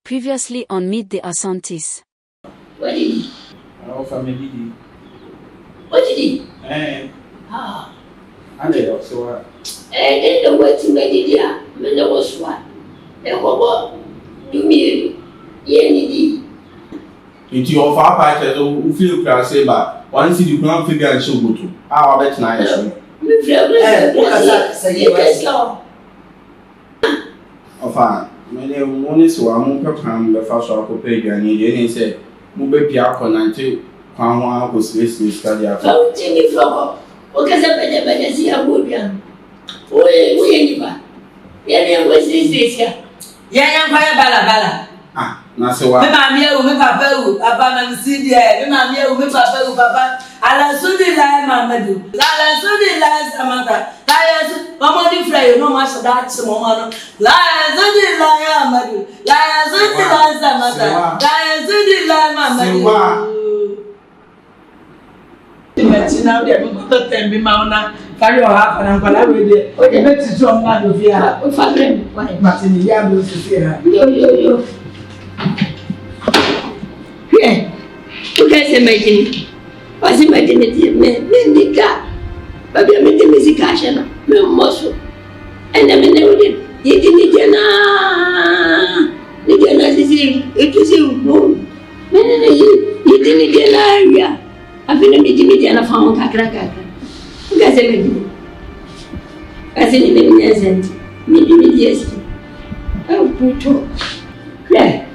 Previously on Meet the Asantes. What did he? Our family. What did he? I did also. Then the way to make it here, when there was what? The hobo, you mean, ye Into your far patches who feel class saber. Once you can't figure and show go to. Our bet nice. Me feel Enfin, many one is one more time the first of a page and he said, Move Piacon until Kwan was listening to study. Found Jimmy Flower. What can I better see a wood young? We anyway. Yeah, what's this here? Yeah, bala. Ah, Nasawa. Me papa, Papa, see there. Me papa. Ala sudi la mamadu. Ala sudi la samata. La mama di fly no mas that mama no. La sudi la mamadu. La sudi la samata. La sudi la mamadu. Now they have got to be mauna. Carry your half and Uncle Abby. Okay, let's do a man of here. Martin, Yablo to see her. Yo. Yeah. Who can say making? What's imagine me, but we are making music action, no muscle. And I mean, you didn't it was you. You didn't get an area. I've been a meeting and found Kakraka. Who can say making? I said, maybe yes. Oh, brutal. Yeah.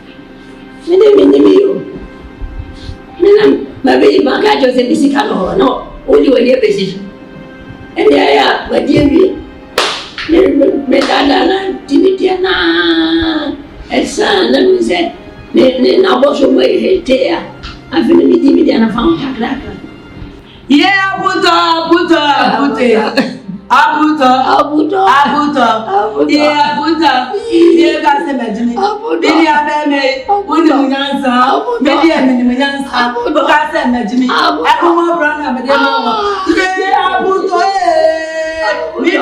My baby, my cat was a music no, only when you're busy. And there, my dear me, Medana, Timidiana, and son, and we said, then I was away here. I've been a meeting and I found Kakraka. Yeah, put it. Abuto. Yeah, Buddha. Yeah, that's a magic. Maybe I may put the Munanza. Maybe I mean Munanza. But that's a magic. I come up around a demo. Yeah, Abuto. Maybe I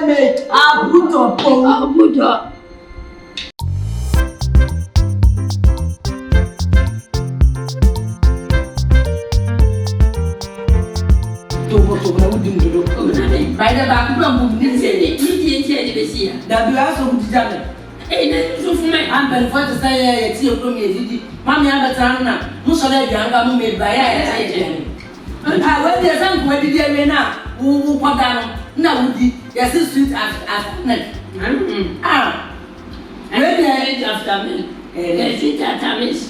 may Abuto. By the back, that you also put together. Ain't so for me. I'm going to say, it's your community. Mammy, I'm a town. Mussolini, I'm made by I went there some where did you now? Who put down? Now, yes, it's sweet after night. Ah, maybe I ate after me. Sweet after miss.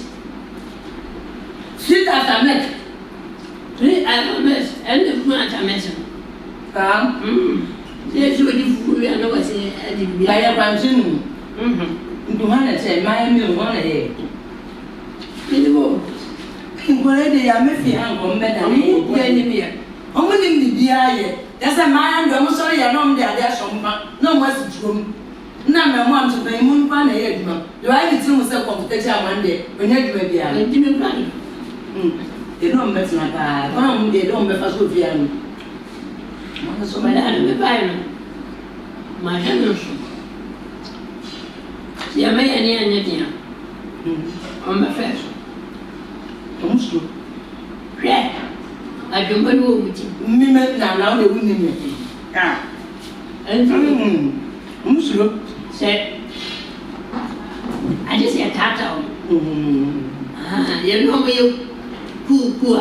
Sweet after night. I don't miss and the matter mess. There's what you know what's in I have been to 100 my meal 1 a day. In the world, I may be uncle better than me. Only the beer. That's a man, I'm sorry, I know there some no message room. Now, my mom to pay moon pan a head. You I get through myself competition one day when you may be a Jimmy Plan. They don't mess my car. They don't make us good here. So my dad will buy my generation. See, I may anything on my face. Don't yeah, I don't go with you. Me met now, they wouldn't me. Ah, and say, I just said Tata. You know me. Poor.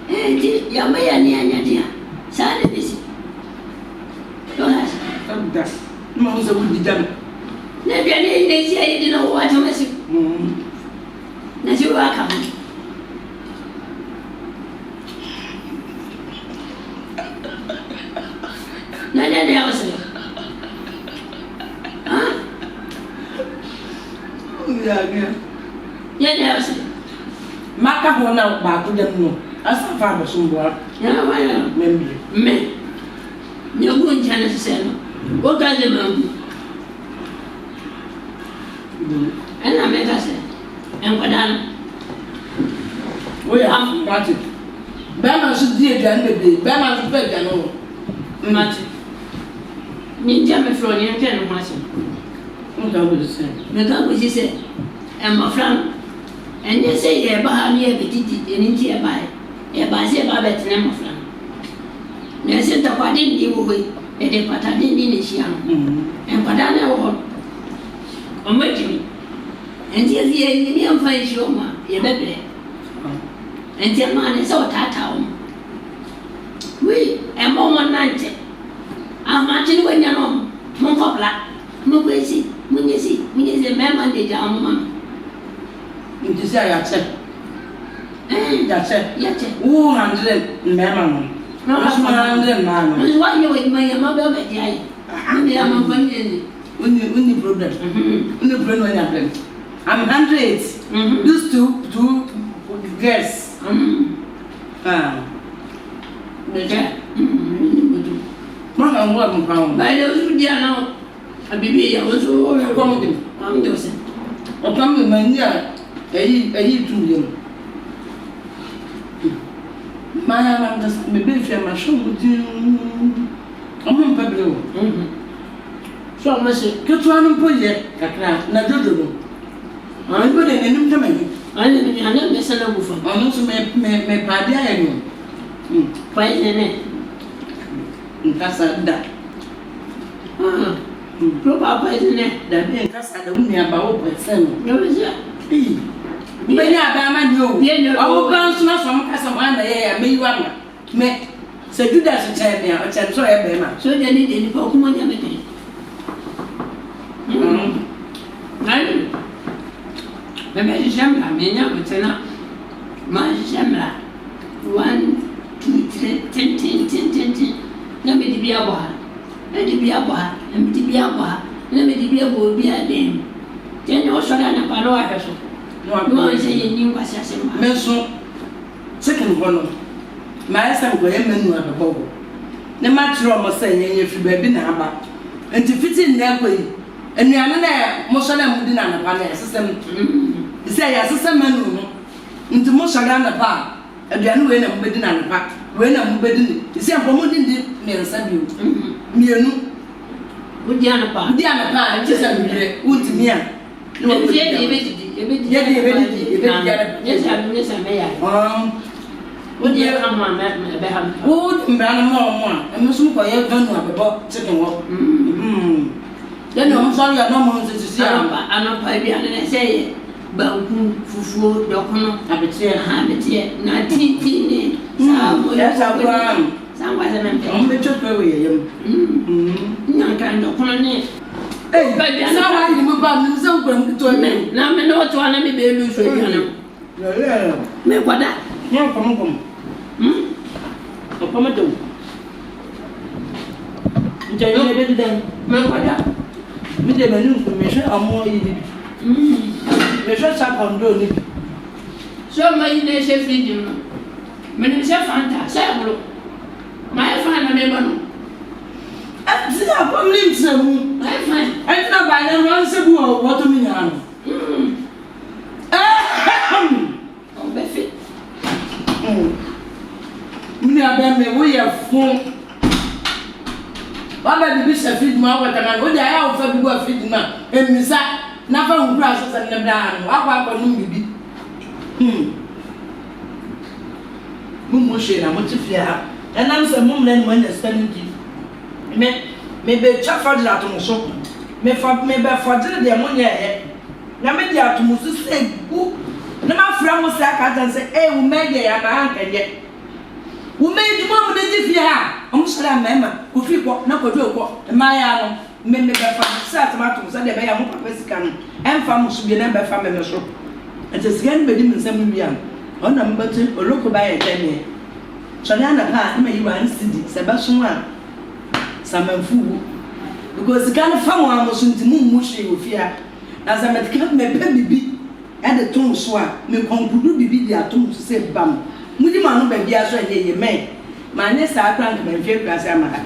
And Yamayania, Saturday visit. Dorcas, that Mons would be done. Never they say you didn't know what to mess. That's your welcome. Nothing else. Huh? Yeah. Maka hona ba ko dem no asa fa ba so bo ya wa ya me nyogo nchana se no o ga le mangu ana me ga se en kwadan o ya mati ba ma so die dan bebe ba ma so pe dan no mati ni jame fro ni nke no ma se mo da wo se me da wo se and my friend, and they say, yeah, but near the titty and in here by a bazy babet name of friend. They said the party give away, and the patadin in his young, and Padana on waiting. And yes, the Indian face your ma, your baby. And your man is all tata. We, a moment 90. I'm matching when you're home. Monopla, Mugesi, Munisi, member de Jamma. You say, I said, that's it. Yet, 100 member. No, that's 100 man. Why you with my mother? I'm Only problem. Only problem when I I'm 100. These two girls. I'm one pound. By those who are now a baby, I was all coming. I'm doing. Or come with my near a year 2 years. My just maybe if I'm sure with you. I'm on Pablo. So much. Get one and put yet, Nadodo. I'm good in any time. I didn't miss a number for. I also may party. Quite in it. Casa that. Papa isn't it? That being Casa the woman about percent. No, is it? Many are by you. I will bounce not from Casa Wanda, may you want me. So you doesn't tell me, I tell so I so they need any Pokemon everything. Maybe Shamla, may not be enough. My Shamla 1, 2, 3, 10. Let me be a bar. Let it be a bar. Let me be a bar. Let me be a boy, be a dame. Then you also learn about our house. No, I'm going to say you was as a man. Second one. My son go him and have a bubble. The matter of saying if you be now, and to fit in their way. And the other Mosala Mudin and a panel system. You say, as a man, into Mosala Park. And the other way of Medina and a pack. When I'm bedding, you see, I'm promoting the men send you. Me, would Diana Park? Diana Park, just a minute, would to me. No, yes, I'm Miss Amaya. Would you come on, Madam? Would Madam more, and Miss Mukoya Vanu about chicken walk. Then I'm sorry, I'm not going to see. I'm not probably, and I say, but Fufu, Docono, Habitier, 19. That's our plan. Some was an empty took away. Young kind of colony. Hey, but there's no way you move on so going to a man. Now, I know what one of me be able to you. Make what that? No, come. Come on, do. Tell you a bit then. Make what that? Me, the menu commission are more easy. Measure up on doing it. So my nation feeding. Many say Fanta, say my fine member. I see a problem, sir. I find I don't buy them once a book. What do you mean? Oh, Beffy. We are full. What about the bishop feed my water? I go there out for people feeding my and Miss Napa process and the brown. What about you? Mumoshe na motifia ha enam se mum na no understand me be chafa de atomo me be fodere de mo nye na me de atomo so se gu na ma fra mo se aka tan se wo me de ya ba anka je wo me di mo de tifia ha o mo sara mema ko fi ko na ko do ko ma ya no me be fa se atomo se de be ya mo papa sika no emfa mo so bi na be fa me so etesigan be di nsam wi am ona mbati oloko ba ye teme chanyana pa me yi wan sidi sebasun a samanfu because kan fa mo amoso ntimu muhwe ofia na zametka me pe bibi e de ton so a me konkudu bibi di atom so se bam mudi ma no ba bia so ye me ma ne sa akran me fie kwase amaka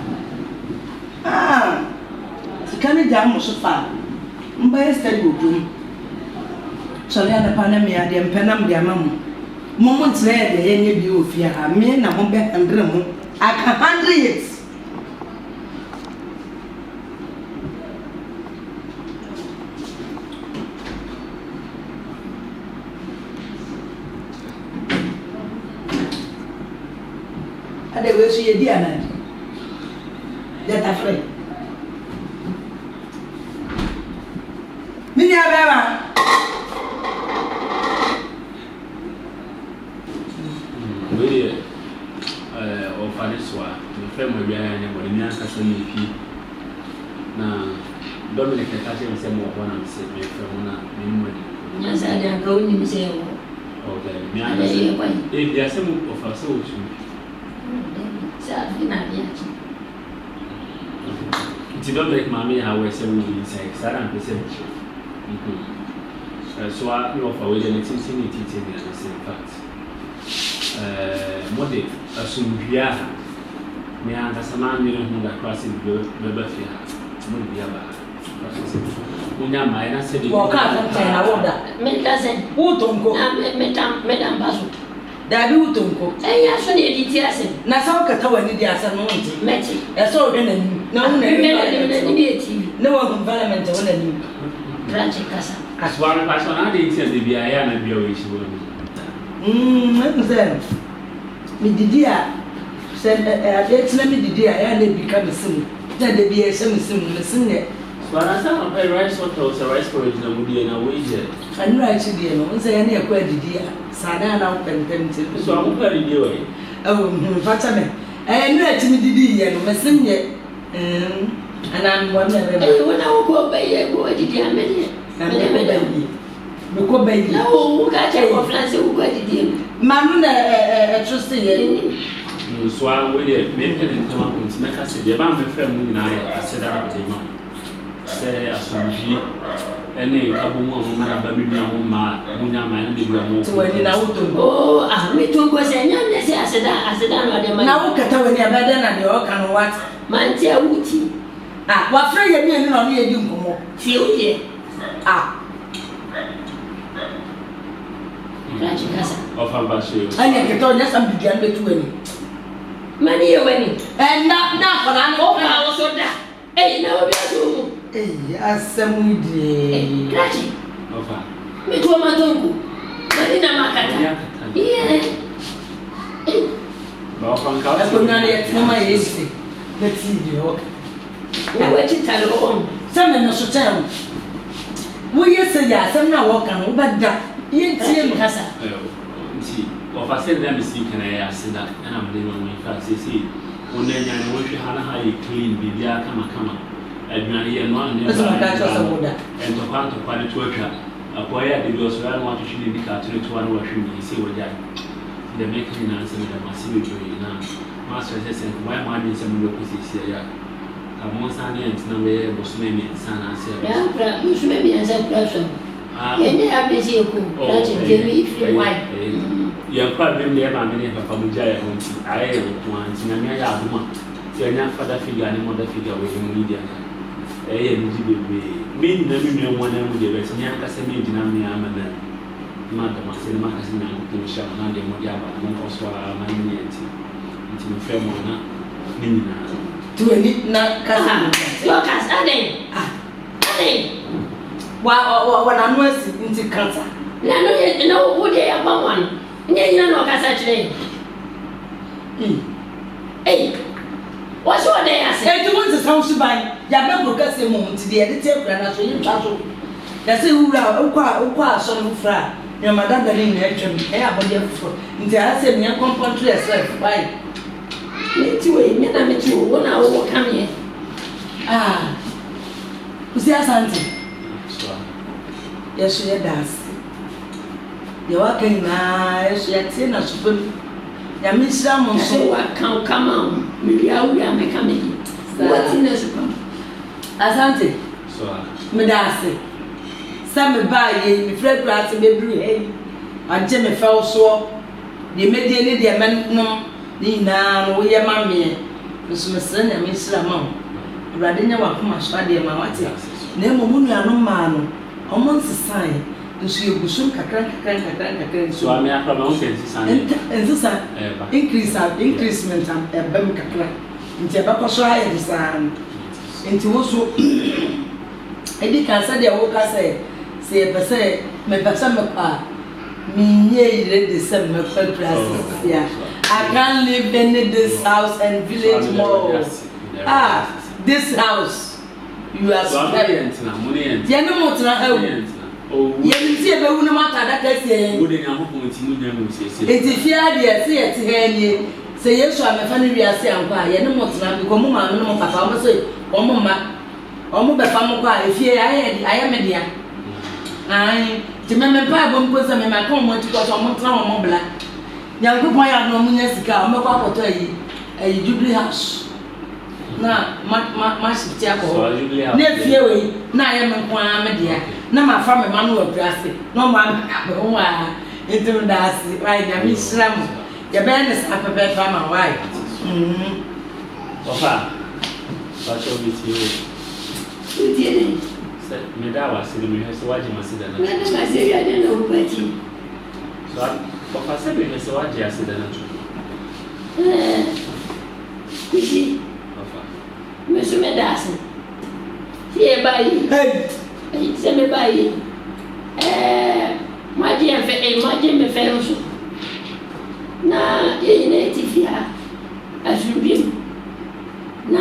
sikane jam mo so fa mba ye study odum chanyana pa na me ade mpenam de amamu moment there the any bi ofia ha me na mo be 100 mo aka 100 years ade we so ye di anan that afraid mini abeba we o faniswa me femo bia ya mo ni aka so ni pi na Dominic ka se se mo bona se me femo na ni mo ni nya sa dia ko ni se o okay mi aka se e bia se mo o fa so o chu sa fina bia ti Dominic mami ha we se mo ni se sara pe se so a no fa we de ni tin ni in fact mode asumdua me anga sama mi no da class bi be fi ha mo bia ba unya mai na se di wo ka ta na wo da me ka se wo tonko me tam basu da bi wo tonko ya so ne di ti ase na sa ka ta wani di asa no nti meti ya so de na ni na wo na ni TV na wo environment wo na ni tragic kasa aswana pasona de ti de bia ya na bia we shi wo Mzee mididia adetina mididia ya na bi ka mesim ta de bi mesim ne swara sa on rice water so rice porridge na mudi na we je anu a chi die no nse ya na yakwa didia sada na pentem ti so am ka di we fata me anu a chi mididi ye no mesim ye ana mo na be wona wo ko ba ye ko didia me ne me ko bayi na wo ka che ko France wo ko didia manu na trust ye so a we de me pe de tama ko ti me ka se de ba me fe mu na ya aseda de ma se asumji ene ka bo mo na ba mi na mo ma munya ma na de bi mo to wani na wo to oh me to ko se nya ne se aseda no de ma na wo kata wani abada na de o kan what man ti awuti wa fra ye mi no ye di nkomo ti o ye Raji kasa. Ofa ba she. Anya ke to nya sam bidian betu ani. Mani ye wani. Na ko na o pa o so da. Na obi aso. Asamu di. Raji. Ofa. Me to ma tongu. Mani na makata. Ye. Ba ofa nka. Ko na ye tuma ye si. Na ti di o. Wo ti talo on. Sam na so tan. Wo ye se ya sam na wo kan wo ba da. Yentie mkasa nti ofa se dem si kana ya sida na mde no mo fa se onnya nya no hwe hana ha ye clean bibia kama adwani ye no ne ba ka cho so boda ento kwa ne tuatwa akoya de bi osura no atwe ni ka tire tuwa no hwe ni se woja de make ni na se de masibe jo na ma so se ma ni se mo ko si ya mo sa ne ntina we bosume mi sana se ya pra bosume mi ansa pra so yende abesi ko Raji temi free wine ya kwa bim le ma me ne papa mu ja ya honti aye ko anti na me ya aduma ya nya father figure ni mother figure we mu media ya ni bebe me ni na me nwa na mu de be nya ka se me dina me amana ma da ma se ma ka se na ko sha na de mo dia ba mo ko so ma ni nti me fe mo na ni na tu ni na ka Dorcas ade wa na no asi nti kansa na no ye no wo de ya ba wan nye no kasa chire wa so de ya se tu won se sawo ban ya be ko kase mo nti de de te kura na so yin twa so ya se wura ukwa so no fra ya madada ni na etwem abode fufo nti a se me comfort yourself bye nti we me na me ti wo na wo kam ye usi asante yesu ya das ya wakani na yesu ya tina supem ya misra mo so wa kan kama mi ya wu ya me kama yi wa tina supem asante so me das sam ba ye mi fragrance be bru hey anje me fa so de medie ne de men no ni na no ye ma me so me sra na misra mo urade nya wa kuma so de ma wate na mo mu nua no ma no omo nsesan nso yegusun kakra so ami akra ma onse nsesan increasement bem kakra nti eba ko so aye desan nti wo so edi kan sa de wo ka se me pese me pa mi nye ile de se me pa class ya I can't live in this house and village more. This house. You are parents now. You know what I have. Oh, you see a baby matter that I say. Good enough to it is here, dear. See it here. Say yes, I'm a funny. We are saying, "Why? You know what? I'm going to no papa. I'm say, oh mama, oh mama, papa. If you, I am a dear. I, to me, my papa won't put some in my home. Want to go to a month black. Young people have no money to go. I'm about to tell you, a jubilee house. Na ma chako na fiewe na ya me kwa me dia na ma fa me ma no abrase no ma me ho a etum dasi wai na mi sram ya be ne sa pepe fa ma wai ofa ba so bi ti o Uti ne. se me da wa se me he se waji masida na Na ma se ya de no bati. so ofa se me se waji asida na Kushi. Monsieur Medas. Here by hey, c'est me by moi j'ai fait moi j'ai me faire aussi. Na yeye tifia asubim. Na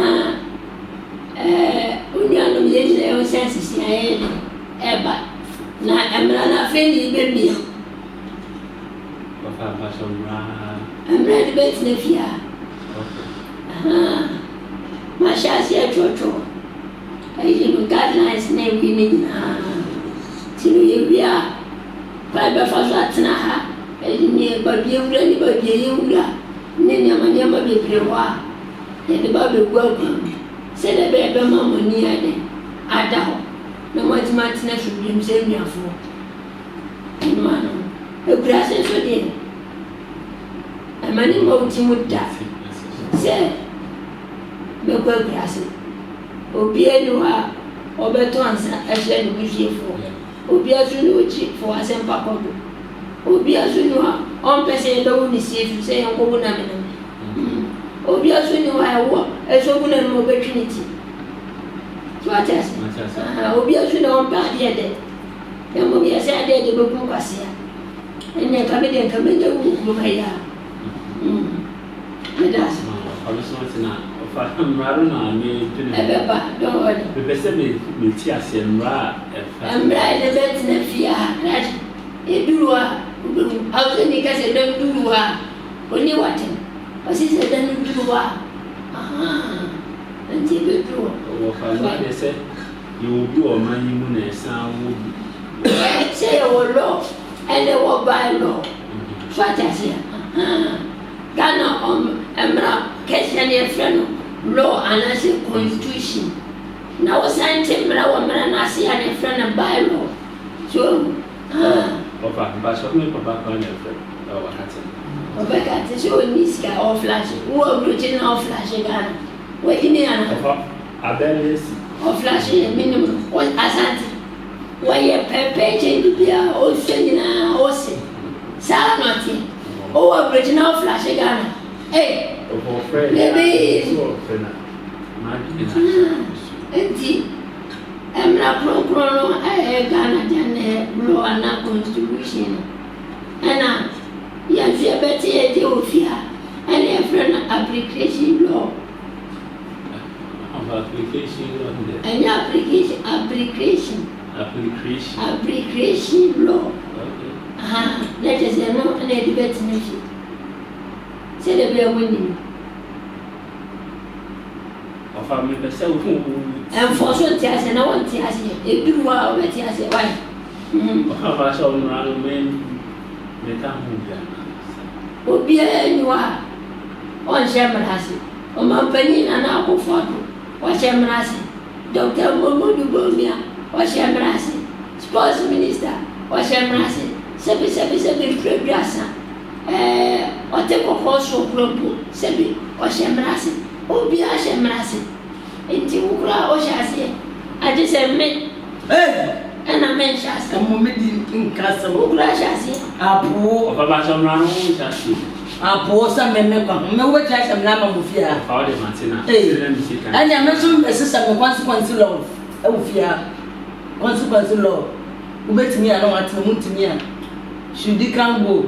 unyano yeye o sense ya eba. Na amra na feni bebi. Papa pa so ra. Amra de bet na fia. Machasi ya chocho. Ayi no guidelines na winning na. Tinu yewia. Ba ba fa so atena ha. Ayi ni ba bie wura ni ba bie yewura. Ne nyama bebre wa. E de ba be gwa gwa. Se de be mama ni ade. Ada ho. Na mo ti ma tena shubim se nduafo. No ano. E kura se so de. Amani mo ti mudda. Se me kwa grase obi enu ha obeto ansa ehye no bifefo obi azu no chi fo asempa kodo obi azu no ha on pese do ni siefu se yanko bu na me na obi azu ni wa wo eso bu na no betwinity so atase obi azu na on pa de de ya mo bi ase ade de be ku kwase ya enne ka me de ka me de ku ma ya me das na Maro na me Ebeba, don't worry. Me pese me ti ase mra efa. Mra de bet na fia, right? Eduwa, auze ni kase dem duwa. Oni wate. Osi se dem duwa. Aha. Anti be duwa. O fa na pese you do o man yi mu na san wo. Say your law and the war by law. Fatasi. Gana emra kese ni friend. Law and as a constitution. Now, Santa Mara, na see any friend and by law. So, Papa, but show me Papa on your friend. Oh, what happened? Papa, it's your niece or flashing. Who are routine or flashing gun? Waiting in I barely see. Or flashing a minimum. What Asantes? Why a pepe change be a old friend or say? Sarah not here. Oh, original flashing gun. Hey! Maybe enti emra pro I Ghana dan law and constitution ana ya fia beti e de ofia and a friend application law application law and application law okay let us know and a debate nation say the be winning family pese wo and for so tiase na won tiase e duwa o tiase why fa so na men me ta hu bia obi anywa on shemrase o mampani na akofado o shemrase Dr. Momodu Bomia o shemrase sports minister o shemrase sebi pregrasa o te kokoso globo sebi o shemrase obi a shemrase enti wukura o shase aje se me ana men shase mo me di nkasa wukura shase apo o baba shomra no shase apo sa me kwa me wo try shemra ma mo fia fa o de mantina se mi sika anya me so esisa me consequence law e wo fia consequence law ubetimi ana watena mutimi a should you can go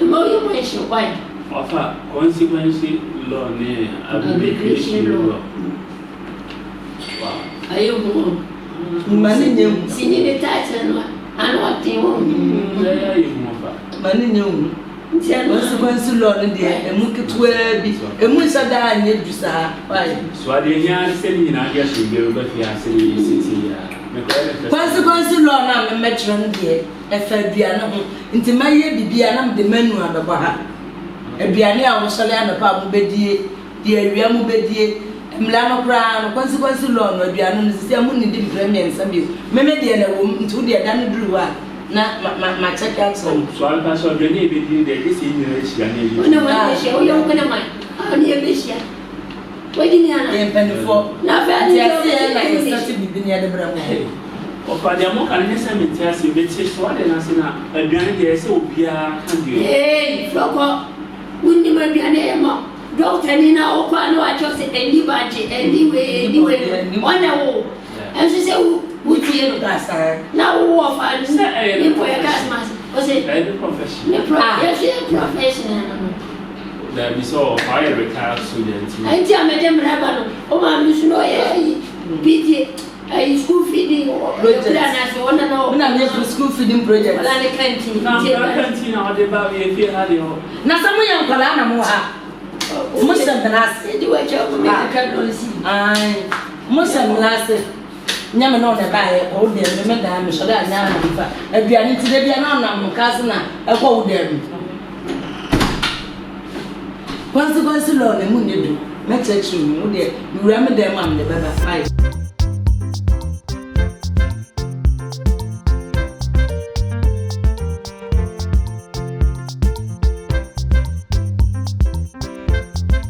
mo yo mo shi kwai offer consequence law near application law. Wow. Are you home? Money, Senior the title, and what do you want? There you move. money, consequence law in there, and look at where be a musada and yet, So I didn't say, I guess you go back here, consequence law now, a matron dear, a fair piano, into my year be piano, the menu on the bar. A piano was selling a pub bedie, dear Riamu bedie, Milano Crown, consequence law, no piano, the moon didn't premium some you. Maybe a woman to the Danny Drew. Not my check out. So I'll pass on the name, this in the No, I show you open a mind. I'll near this year. Waiting here, penny for. Now, very like to be near the Bram. Or for the more can listen me tell you, but she's one and I said, a grand year so be a country. Hey, Flocko, wouldn't you be a name? Don't tell me now, I just said any budget, anyway, one hour. And she said, would you gas now? What I said, you put a gas mask. Was it a professional? There be so fire retired students. I tell Madame Rabano, oh, my Miss Noya, BT, a school feeding or plan as one and all. When I'm here for school feeding project, well, I canteen. Canteen or the baby if you had your. Now, some young Colana Moha. Muslim last, do a job with a candle. I Muslim last. Never know the buyer, old them, remember I'm sure that now. If you are into the piano, cousin, I hold them. Consequence law, the moon you do. Make sure you remember them on the baby.